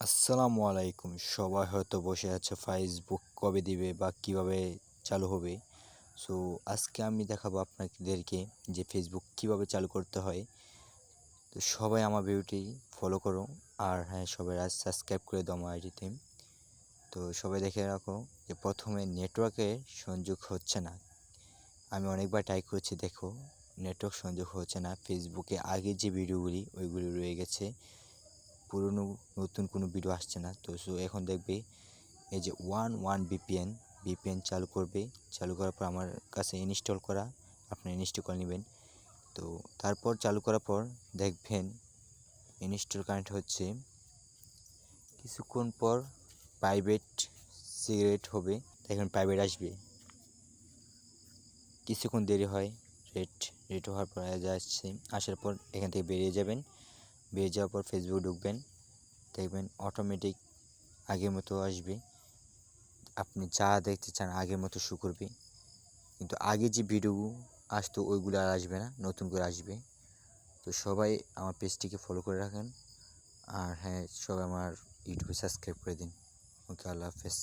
আসসালামু আলাইকুম। সবাই হয়তো বসে আছে ফেসবুক কবে দিবে বা কিভাবে চালু হবে। সো আজকে আমি দেখাবো আপনাদেরকে যে ফেসবুক কিভাবে চালু করতে হয়। তো সবাই আমার ভিডিওটি ফলো করো। আর হ্যাঁ, সবাই সাবস্ক্রাইব করে দাও আমার আইডিতে। তো সবাই দেখে রাখো যে প্রথমে নেটওয়ার্কের সংযোগ হচ্ছে না। আমি অনেকবার ট্রাই করেছি, দেখো নেটওয়ার্ক সংযোগ হচ্ছে না। ফেসবুকে আগে যে ভিডিওগুলি ওইগুলি রয়ে গেছে, পুরনো নতুন কোনো ভিডিও আসছে না। তো এখন দেখবে এই যে ওয়ান ভিপিএন চালু করবে। চালু করার পর আমার কাছে ইনস্টল করা, আপনি ইনস্টল করে নেবেন। তো তারপর চালু করার পর দেখবেন ইনস্টল কানেক্ট হচ্ছে। কিছুক্ষণ পর প্রাইভেট সিগারেট হবে, দেখবেন প্রাইভেট আসবে। কিছুক্ষণ দেরি হয়, রেড হওয়ার পর যাচ্ছে। আসার পর এখান থেকে বেরিয়ে যাবেন। বেরিয়ে যাওয়ার পর ফেসবুক ঢুকবেন, দেখবেন অটোমেটিক আগের মতো আসবে। আপনি যা দেখতে চান আগের মতো শো করবে। কিন্তু আগে যে ভিডিও আসতো ওইগুলো আর আসবে না, নতুন করে আসবে। তো সবাই আমার পেজটিকে ফলো করে রাখেন। আর হ্যাঁ, সবাই আমার ইউটিউবে সাবস্ক্রাইব করে দিন। ওকে, আল্লাহ হাফেজ।